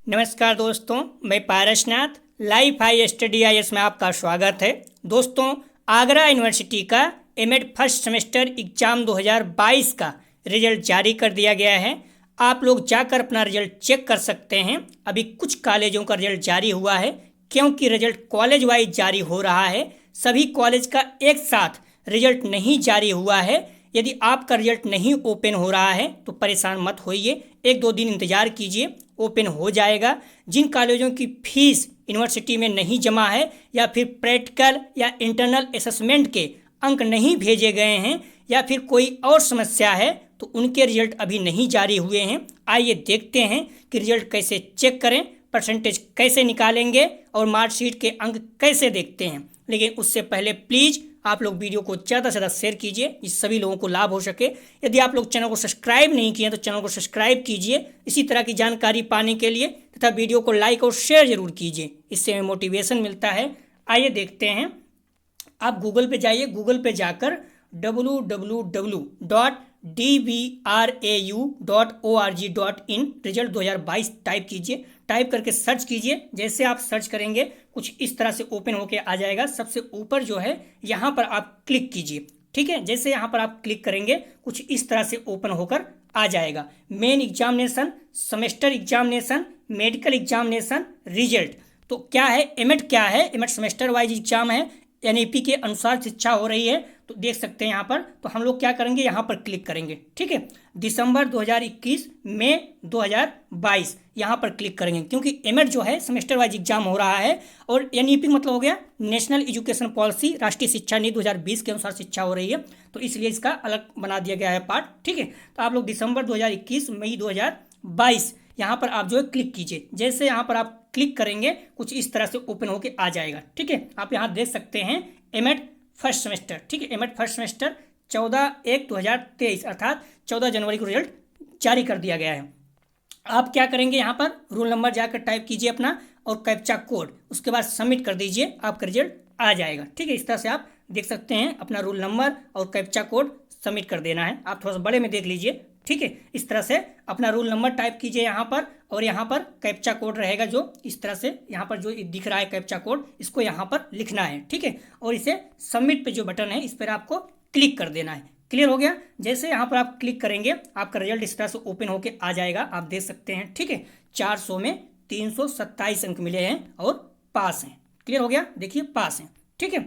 नमस्कार दोस्तों, मैं Parasnath life high study IAS में आपका स्वागत है। दोस्तों, आगरा यूनिवर्सिटी का एमएड फर्स्ट सेमेस्टर एग्जाम 2022 का रिजल्ट जारी कर दिया गया है। आप लोग जाकर अपना रिजल्ट चेक कर सकते हैं। अभी कुछ कॉलेजों का रिजल्ट जारी हुआ है, क्योंकि रिजल्ट कॉलेज वाइज जारी हो रहा है। सभी कॉलेज का एक साथ रिजल्ट नहीं जारी हुआ है। यदि आपका रिजल्ट नहीं ओपन हो रहा है तो परेशान मत होइए, 1-2 दिन इंतज़ार कीजिए, ओपन हो जाएगा। जिन कॉलेजों की फीस यूनिवर्सिटी में नहीं जमा है या फिर प्रैक्टिकल या इंटरनल असेसमेंट के अंक नहीं भेजे गए हैं या फिर कोई और समस्या है तो उनके रिजल्ट अभी नहीं जारी हुए हैं। आइए देखते हैं कि रिजल्ट कैसे चेक करें, परसेंटेज कैसे निकालेंगे और मार्कशीट के अंक कैसे देखते हैं। लेकिन उससे पहले प्लीज़ आप लोग वीडियो को ज़्यादा से ज़्यादा शेयर कीजिए, जिससे सभी लोगों को लाभ हो सके। यदि आप लोग चैनल को सब्सक्राइब नहीं किए तो चैनल को सब्सक्राइब कीजिए इसी तरह की जानकारी पाने के लिए, तथा वीडियो को लाइक और शेयर जरूर कीजिए, इससे हमें मोटिवेशन मिलता है। आइए देखते हैं। आप गूगल पे जाइए, गूगल पे जाकर www.dbrau.org.in रिजल्ट 2022 टाइप कीजिए। टाइप करके सर्च कीजिए। जैसे आप सर्च करेंगे कुछ इस तरह से ओपन होके आ जाएगा। सबसे ऊपर जो है यहाँ पर आप क्लिक कीजिए, ठीक है। जैसे यहाँ पर आप क्लिक करेंगे कुछ इस तरह से ओपन होकर आ जाएगा। Main examination, semester examination, medical examination, result. तो क्या है, एमएड क्या है, एमएड सेमेस्टर वाइज एग्जाम है, NEP के अनुसार शिक्षा हो रही है। तो देख सकते हैं यहाँ पर। तो हम लोग क्या करेंगे, यहाँ पर क्लिक करेंगे, ठीक है। दिसंबर 2021 मई 2022 यहाँ पर क्लिक करेंगे, क्योंकि एमएड जो है सेमेस्टर वाइज एग्जाम हो रहा है और NEP मतलब हो गया नेशनल एजुकेशन पॉलिसी, राष्ट्रीय शिक्षा नीति 2020 के अनुसार शिक्षा हो रही है। तो इसलिए इसका अलग बना दिया गया है पार्ट, ठीक है। तो आप लोग दिसंबर 2021 मई 2022 यहाँ पर आप जो है क्लिक कीजिए। जैसे यहाँ पर आप क्लिक करेंगे कुछ इस तरह से ओपन होके आ जाएगा, ठीक है। आप यहाँ देख सकते हैं एमएड फर्स्ट सेमेस्टर, ठीक है। एमएड फर्स्ट सेमेस्टर 14/1/2023 अर्थात 14 जनवरी को रिजल्ट जारी कर दिया गया है। आप क्या करेंगे, यहाँ पर रोल नंबर जाकर टाइप कीजिए अपना और कैप्चा कोड, उसके बाद सबमिट कर दीजिए, आपका रिजल्ट आ जाएगा, ठीक है। इस तरह से आप देख सकते हैं, अपना रोल नंबर और कैप्चा कोड सबमिट कर देना है। आप थोड़ा सा बड़े में देख लीजिए, ठीक है। इस तरह से अपना रोल नंबर टाइप कीजिए यहाँ पर, और यहाँ पर कैप्चा कोड रहेगा जो इस तरह से यहाँ पर जो दिख रहा है कैप्चा कोड, इसको यहाँ पर लिखना है, ठीक है। और इसे सबमिट पे जो बटन है इस पर आपको क्लिक कर देना है। क्लियर हो गया। जैसे यहाँ पर आप क्लिक करेंगे आपका रिजल्ट इस तरह से ओपन होके आ जाएगा, आप देख सकते हैं, ठीक है। 400 में 327 अंक मिले हैं और पास हैं। क्लियर हो गया, देखिए पास हैं, ठीक है।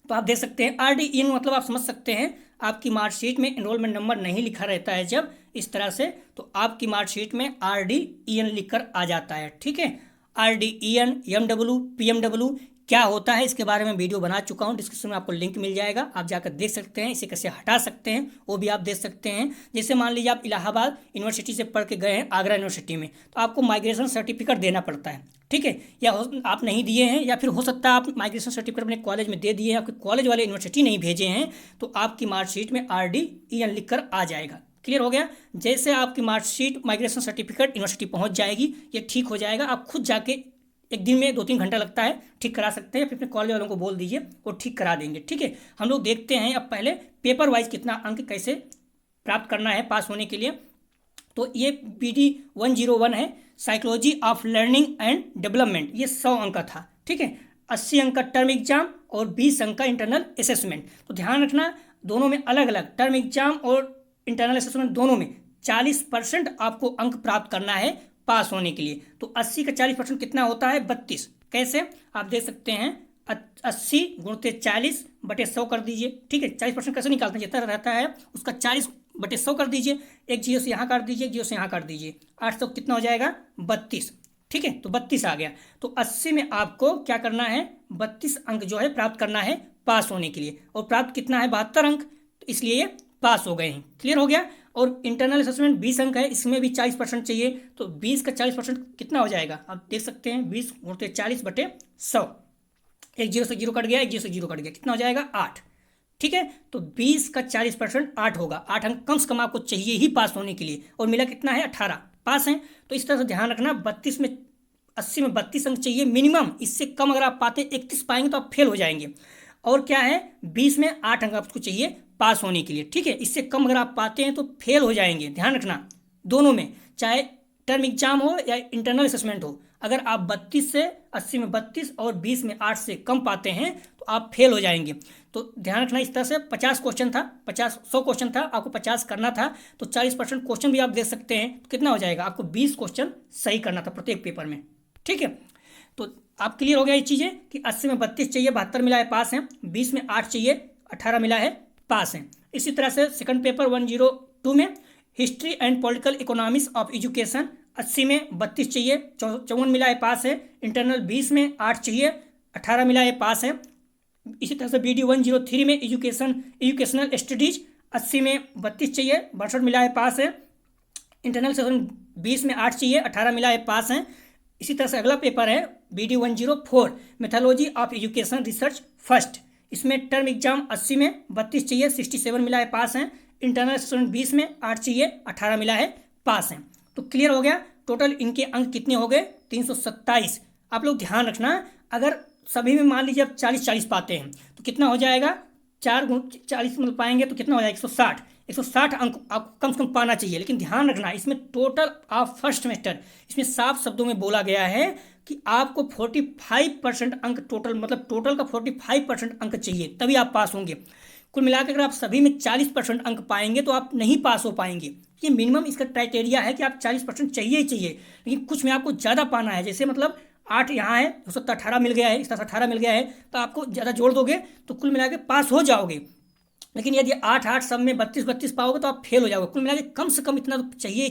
तो आप देख सकते हैं RDEN मतलब आप समझ सकते हैं, आपकी मार्कशीट में एनरोलमेंट नंबर नहीं लिखा रहता है जब इस तरह से, तो आपकी मार्कशीट में RDEN लिखकर आ जाता है, ठीक है। RDEN, MW, PMW क्या होता है इसके बारे में वीडियो बना चुका हूँ, डिस्क्रिप्शन में आपको लिंक मिल जाएगा, आप जाकर देख सकते हैं। इसे कैसे हटा सकते हैं वो भी आप देख सकते हैं। जैसे मान लीजिए आप इलाहाबाद यूनिवर्सिटी से पढ़ के गए हैं आगरा यूनिवर्सिटी में, तो आपको माइग्रेशन सर्टिफिकेट देना पड़ता है, ठीक है। या आप नहीं दिए हैं, या फिर हो सकता है आप माइग्रेशन सर्टिफिकेट अपने कॉलेज में दे दिए हैं, आपके कॉलेज वाले यूनिवर्सिटी नहीं भेजे हैं, तो आपकी मार्कशीट में RDEN लिख कर आ जाएगा। क्लियर हो गया। जैसे आपकी मार्कशीट माइग्रेशन सर्टिफिकेट यूनिवर्सिटी पहुंच जाएगी, ये ठीक हो जाएगा। आप खुद जाके एक दिन में 2-3 घंटा लगता है, ठीक करा सकते हैं, फिर अपने कॉलेज वालों को बोल दीजिए वो ठीक करा देंगे, ठीक है। हम लोग देखते हैं अब पहले पेपर वाइज कितना अंक कैसे प्राप्त करना है पास होने के लिए। तो ये PD 101 है, psychology of learning and development, ये 100 अंक का था, ठीक है। 80 अंक का टर्म एग्जाम और 20 अंक का इंटरनल असेसमेंट। तो ध्यान रखना दोनों में अलग अलग, टर्म एग्जाम और इंटरनल असेसमेंट दोनों में 40% आपको अंक प्राप्त करना है पास होने के लिए। तो 80 का 40% कितना होता है, 32। कैसे, आप देख सकते हैं 80 × 40/100 कर दीजिए, ठीक है। 40% कैसे निकालते हैं, जितना रहता है उसका 40/100 कर दीजिए, एक जीरो से यहाँ काट दीजिए, एक जीरो से यहाँ काट दीजिए, 800 कितना हो जाएगा, 32, ठीक है। तो 32 आ गया। तो 80 में आपको क्या करना है, 32 अंक जो है प्राप्त करना है पास होने के लिए, और प्राप्त कितना है, 72 अंक, तो इसलिए ये पास हो गए हैं। क्लियर हो गया। और इंटरनल असेसमेंट 20 अंक है, इसमें भी 40% चाहिए, तो 20 का 40% कितना हो जाएगा, आप देख सकते हैं 20 × 40/100, एक जीरो से जीरो कट गया, एक जीरो से जीरो कट गया, कितना हो जाएगा, 8, ठीक है। तो 20 का 40% 8 होगा। 8 अंक कम से कम आपको चाहिए ही पास होने के लिए, और मिला कितना है, 18, पास हैं। तो इस तरह से ध्यान रखना, 32 में 80 में 32 अंक चाहिए मिनिमम, इससे कम अगर आप पाते 31 पाएंगे तो आप फेल हो जाएंगे। और क्या है, 20 में 8 अंक आपको चाहिए पास होने के लिए, ठीक है। इससे कम अगर आप पाते हैं तो फेल हो जाएंगे, ध्यान रखना। दोनों में, चाहे टर्म एग्जाम हो या इंटरनल असेसमेंट हो, अगर आप 32 से 80 में 32 और 20 में 8 से कम पाते हैं तो आप फेल हो जाएंगे। तो ध्यान रखना, इस तरह से 50 क्वेश्चन था, 100 क्वेश्चन था, आपको 50 करना था, तो 40% क्वेश्चन भी आप दे सकते हैं, तो कितना हो जाएगा, आपको 20 क्वेश्चन सही करना था प्रत्येक पेपर में। ठीक है, तो आप क्लियर हो गया ये चीज़ें कि 80 में 32 चाहिए, 72 मिला है पास है, 20 में 8 चाहिए, 18 मिला है पास है। इसी तरह से सेकंड पेपर 102 में history and political economics of education 80 में 32 चाहिए, 54 मिला है पास है। इंटरनल 20 में 8 चाहिए, 18 मिला है पास है। इसी तरह से BD 103 में एजुकेशनल स्टडीज 80 में 32 चाहिए, 62 मिला है पास है। इंटरनल सेशन 20 में 8 चाहिए, 18 मिला है पास है। इसी तरह से अगला पेपर है BD 104 methodology of education research first, इसमें टर्म एग्जाम 80 में 32 चाहिए, 67 मिला है पास है। इंटरनल सेशन 20 में 8 चाहिए, 18 मिला है पास है। तो क्लियर हो गया, टोटल इनके अंक कितने हो गए, 327। आप लोग ध्यान रखना, अगर सभी में मान लीजिए आप 40-40 पाते हैं तो कितना हो जाएगा, 4 × 40 मिल पाएंगे तो कितना हो जाएगा, 160 अंक आपको कम से कम पाना चाहिए। लेकिन ध्यान रखना, इसमें टोटल आप फर्स्ट सेमेस्टर, इसमें साफ शब्दों में बोला गया है कि आपको 45% अंक टोटल, मतलब टोटल का 45% अंक चाहिए, तभी आप पास होंगे। कुल मिलाकर अगर आप सभी में 40% अंक पाएंगे तो आप नहीं पास हो पाएंगे। ये मिनिमम इसका क्राइटेरिया है कि आप 40% चाहिए ही चाहिए, लेकिन कुछ में आपको ज़्यादा पाना है। जैसे मतलब 8 यहाँ है, हो सकता है 18 मिल गया है, इस तरह से 18 मिल गया है, तो आपको ज़्यादा जोड़ दोगे तो कुल मिला के पास हो जाओगे। लेकिन यदि 8-8 सब में 32-32 पाओगे तो आप फेल हो जाओगे। कुल मिला के कम से कम इतना तो चाहिए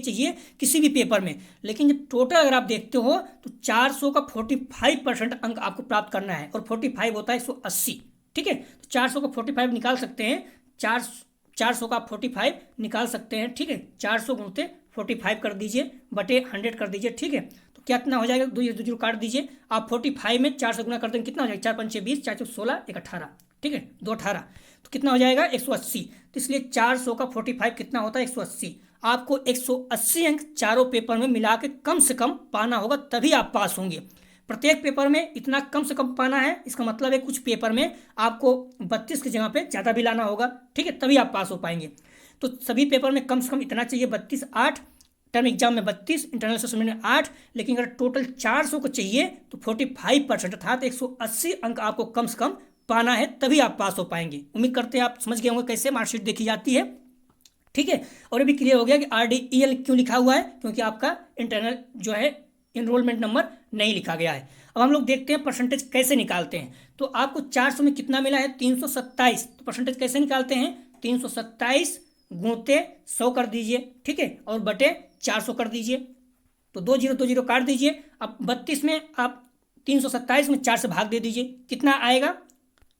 किसी भी पेपर में। लेकिन जब टोटल अगर आप देखते हो तो 400 का 45% अंक आपको प्राप्त करना है, और 45 होता है 180। ठीक है, तो 400 का 45 निकाल सकते हैं, 400 का 45 निकाल सकते हैं। ठीक है, 400 गुणते 45 कर दीजिए, बटे 100 कर दीजिए। ठीक है, तो कितना हो जाएगा, 2 0 काट दीजिए आप, 45 में 400 गुना कर देंगे कितना हो जाएगा, 4 5 6 20, 4 4 16, 1 18। ठीक है, 2 18, तो कितना हो जाएगा, 180। तो इसलिए 400 का 45 कितना होता है, 180। आपको 180 अंक चारों पेपर में मिला के कम से कम पाना होगा, तभी आप पास होंगे। प्रत्येक पेपर में इतना कम से कम पाना है, इसका मतलब है कुछ पेपर में आपको 32 की जगह पे ज़्यादा भी लाना होगा। ठीक है, तभी आप पास हो पाएंगे। तो सभी पेपर में कम से कम इतना चाहिए, 32 8, टर्म एग्जाम में 32, इंटरनल असेसमेंट में 8। लेकिन अगर टोटल 400 को चाहिए तो 45% अर्थात 180 अंक आपको कम से कम पाना है, तभी आप पास हो पाएंगे। उम्मीद करते हैं आप समझ गए होंगे कैसे मार्कशीट देखी जाती है। ठीक है, और ये भी क्लियर हो गया कि RDEL क्यों लिखा हुआ है, क्योंकि आपका इंटरनल जो है इनरोलमेंट नंबर नहीं लिखा गया है। अब हम लोग देखते हैं परसेंटेज कैसे निकालते हैं। तो आपको 400 में कितना मिला है, 327। तो परसेंटेज कैसे निकालते हैं, 327 गुणते 100 कर दीजिए। ठीक है, और बटे 400 कर दीजिए, तो 2 0 काट दीजिए। अब 32 में आप 327 में 4 से भाग दे दीजिए, कितना आएगा,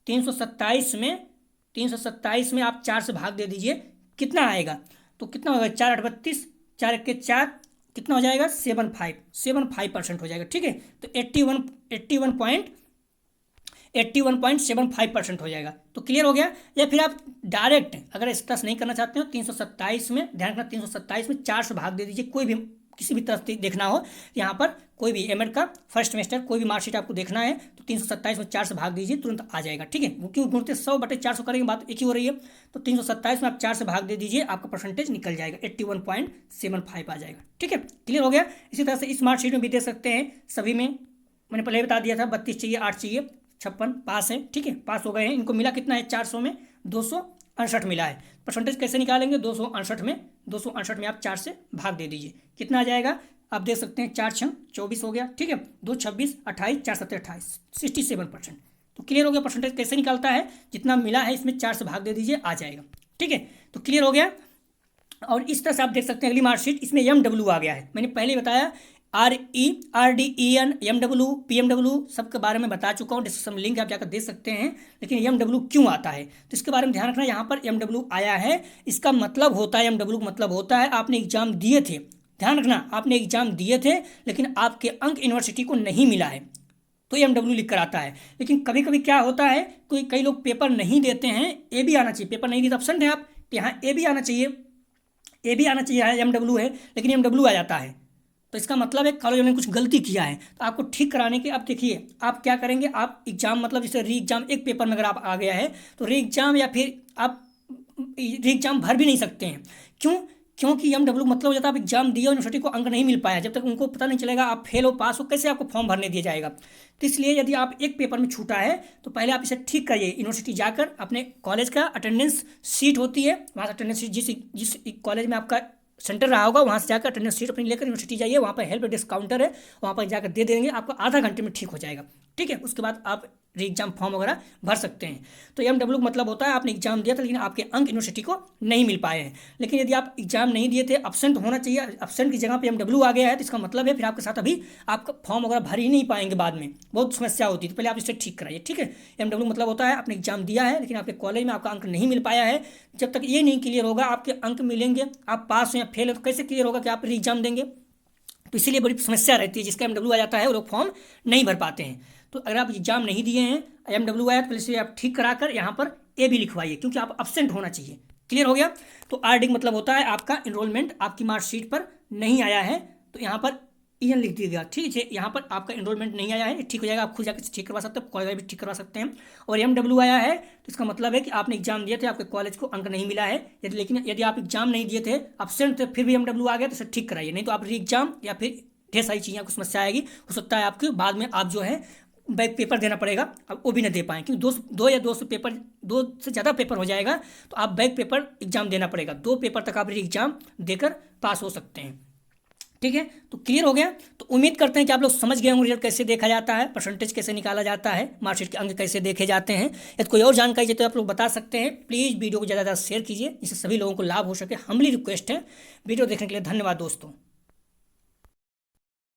327 में आप 4 से भाग दे दीजिए, कितना आएगा, तो कितना होगा, 4 8 32, 4 1 के 4, कितना हो जाएगा, 75% हो जाएगा। ठीक है, तो 81.75% हो जाएगा। तो क्लियर हो गया। या फिर आप डायरेक्ट अगर इस तरह से नहीं करना चाहते हो, 327 में ध्यान रखना, 327 में 4 से भाग दे दीजिए। कोई भी किसी भी तरफ से देखना हो, यहाँ पर कोई भी एमएड का फर्स्ट सेमेस्टर कोई भी मार्कशीट आपको देखना है तो 327 में 4 से भाग दीजिए, तुरंत आ जाएगा। ठीक है, वो क्यों गुणते 100 बटे 400 करेंगे, बात एक ही हो रही है। तो 327 में आप 4 से भाग दे दीजिए, आपका परसेंटेज निकल जाएगा, 81.75 आ जाएगा। ठीक है, क्लियर हो गया। इसी तरह से इस मार्कशीट में भी दे सकते हैं, सभी में मैंने पहले बता दिया था, 32 चाहिए, 8 चाहिए, 56 पास है। ठीक है, पास हो गए हैं। इनको मिला कितना है, 400 में 268 मिला है। परसेंटेज कैसे निकालेंगे, 268 में आप 4 से भाग दे दीजिए, कितना आ जाएगा, आप देख सकते हैं, 4 6 24 हो गया। ठीक है, 2 26 28, 4 7 28, 67%। तो क्लियर हो गया परसेंटेज कैसे निकालता है, जितना मिला है इसमें 4 से भाग दे दीजिए, आ जाएगा। ठीक है, तो क्लियर हो गया। और इस तरह से आप देख सकते हैं अगली मार्कशीट, इसमें MW आ गया है। मैंने पहले बताया RDEN MW PMW सबके बारे में बता चुका हूँ, डिस्क्रिप्शन में लिंक आप जाकर देख सकते हैं। लेकिन MW क्यों आता है तो इसके बारे में ध्यान रखना। यहाँ पर MW आया है, इसका मतलब होता है, MW का मतलब होता है आपने एग्जाम दिए थे, ध्यान रखना, आपने एग्जाम दिए थे लेकिन आपके अंक यूनिवर्सिटी को नहीं मिला है तो MW लिख कर आता है। लेकिन कभी कभी क्या होता है, कई लोग पेपर नहीं देते हैं, ए भी आना चाहिए, पेपर नहीं दिए तो ऑप्शन है आप, यहाँ ए भी आना चाहिए, यहाँ MW है लेकिन MW आ जाता है, तो इसका मतलब है कॉलेज ने कुछ गलती किया है। तो आपको ठीक कराने के, अब देखिए आप क्या करेंगे, आप एग्जाम मतलब जैसे री एग्जाम एक पेपर में अगर आप आ गया है तो री एग्जाम या फिर आप री एग्जाम भर भी नहीं सकते हैं। क्यों, क्योंकि एमडब्ल्यू मतलब हो जाता है आप एग्जाम दिए और यूनिवर्सिटी को अंक नहीं मिल पाया, जब तक उनको पता नहीं चलेगा आप फेल हो पास हो कैसे आपको फॉर्म भरने दिया जाएगा। तो इसलिए यदि आप एक पेपर में छूटा है तो पहले आप इसे ठीक करिए, यूनिवर्सिटी जाकर अपने कॉलेज का अटेंडेंस सीट होती है, वहाँ अटेंडेंस सीट जिस कॉलेज में आपका सेंटर रहा होगा वहाँ से जाकर अटेंडेंस सीट अपनी लेकर यूनिवर्सिटी जाइए, वहाँ पर हेल्प डेस्क काउंटर है, वहाँ पर जाकर दे देंगे, आपको आधा घंटे में ठीक हो जाएगा। ठीक है, उसके बाद आप री एग्जाम फॉर्म वगैरह भर सकते हैं। तो एमडब्ल्यू मतलब होता है आपने एग्जाम दिया था लेकिन आपके अंक यूनिवर्सिटी को नहीं मिल पाए हैं। लेकिन यदि आप एग्जाम नहीं दिए थे, अब्सेंट होना चाहिए, अब्सेंट की जगह पे एमडब्ल्यू आ गया है तो इसका मतलब है फिर आपके साथ अभी आपका फॉर्म वगैरह भर ही नहीं पाएंगे, बाद में बहुत समस्या होती है। तो पहले आप इसे ठीक कराइए। ठीक है, एमडब्ल्यू मतलब होता है आपने एग्जाम दिया है लेकिन आपके कॉलेज में आपका अंक नहीं मिल पाया है, जब तक ये नहीं क्लियर होगा आपके अंक मिलेंगे, आप पास हो या फेल हो, तो कैसे क्लियर होगा कि आप री एग्जाम देंगे। तो इसीलिए बड़ी समस्या रहती है, जिसका एमडब्ल्यू आ जाता है वो लोग फॉर्म नहीं भर पाते हैं। तो अगर आप एग्जाम नहीं दिए हैं, एमडब्ल्यू आया तो पहले से आप ठीक कराकर यहाँ पर ए भी लिखवाइए, क्योंकि आप अब्सेंट होना चाहिए। क्लियर हो गया। तो आर मतलब होता है आपका इनरोलमेंट आपकी मार्कशीट पर नहीं आया है, तो यहाँ पर ईएन लिख दिया गया। ठीक है, यहाँ पर आपका इनरोलमेंट नहीं आया है, ठीक हो जाएगा, आप खुद जाकर ठीक करवा सकते हैं, कॉलेज भी ठीक करवा सकते हैं। और एमडब्ल्यू आया है तो इसका मतलब है कि आपने एग्जाम दिए थे, आपके कॉलेज को अंक नहीं मिला है, लेकिन यदि आप एग्जाम नहीं दिए थे, अब्सेंट थे, फिर भी एमडब्ल्यू आ गया तो इसे ठीक कराइए, नहीं तो आप री एग्जाम या फिर ढेर सारी चीज़ें को समस्या आएगी। हो सकता है आपके बाद में आप जो है बैक पेपर देना पड़ेगा, अब वो भी ना दे पाएँ, क्योंकि दो या 200 पेपर, 2 से ज़्यादा पेपर हो जाएगा तो आप बैक पेपर एग्जाम देना पड़ेगा। 2 पेपर तक आप री एग्जाम देकर पास हो सकते हैं। ठीक है, तो क्लियर हो गया। तो उम्मीद करते हैं कि आप लोग समझ गए होंगे रिजल्ट कैसे देखा जाता है, परसेंटेज कैसे निकाला जाता है, मार्कशीट के अंक कैसे देखे जाते हैं। यदि कोई और जानकारी चाहिए तो आप लोग बता सकते हैं। प्लीज़ वीडियो को ज़्यादा से ज़्यादा शेयर कीजिए जिससे सभी लोगों को लाभ हो सके, हम्बली रिक्वेस्ट है। वीडियो देखने के लिए धन्यवाद दोस्तों।